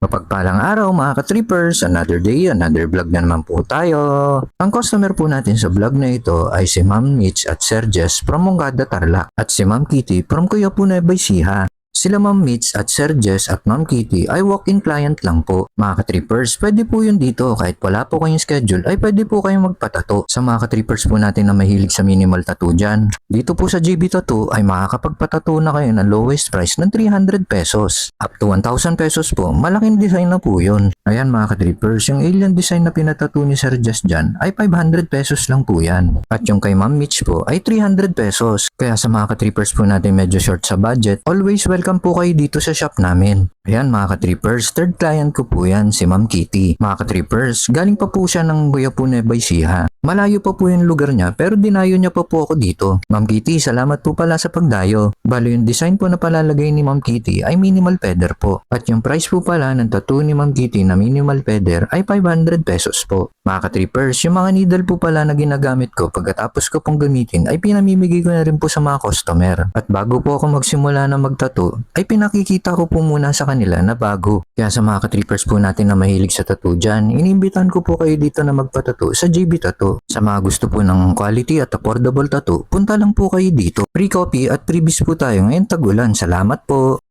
Mapagpalang araw mga ka-trippers, another day, another vlog na naman po tayo. Ang customer po natin sa vlog na ito ay si Ma'am Mitch at Sir Jess from Mongada Tarlac at si Ma'am Kitty from Kuya Punay Baysiha. Sila Ma'am Mitch at Sir Jess at Ma'am Kitty ay walk-in client lang po. Mga ka-trippers, pwede po yun dito kahit wala po kayong schedule ay pwede po kayong magpatato. Sa mga ka-trippers po natin na mahilig sa minimal tattoo dyan. Dito po sa GB Tattoo ay makakapagpatato na kayo ng lowest price ng 300 pesos. Up to 1,000 pesos po, malaking design na po yun. Ayan mga ka-trippers, yung alien design na pinatato ni Sir Jess dyan ay 500 pesos lang po yan. At yung kay Ma'am Mitch po ay 300 pesos. Kaya sa mga ka-trippers po natin medyo short sa budget, always welcome po kayo dito sa shop namin. Ayan mga ka-trippers, third client ko po yan, si Ma'am Kitty. Mga ka-trippers, galing pa po siya ng Kuya Punay Baysiha. Malayo pa po yung lugar niya pero dinayo niya pa po ako dito. Ma'am Kitty, salamat po pala sa pagdayo. Balo yung design po na palalagay ni Ma'am Kitty ay minimal feather po. At yung price po pala ng tattoo ni Ma'am Kitty na minimal feather ay 500 pesos po. Mga ka-trippers, yung mga needle po pala na ginagamit ko pagkatapos ko pong gamitin ay pinamimigay ko na rin po sa mga customer. At bago po ako magsimula na magtattoo ay pinakikita ko po muna sa kanila na bago. Kaya sa mga ka-trippers po natin na mahilig sa tattoo dyan, inimbitan ko po kayo dito na magpatattoo sa GB Tattoo. Sa mga gusto po ng quality at affordable tattoo, punta lang po kayo dito. Free copy at freebies po tayo ngayong tag-ulan. Salamat po!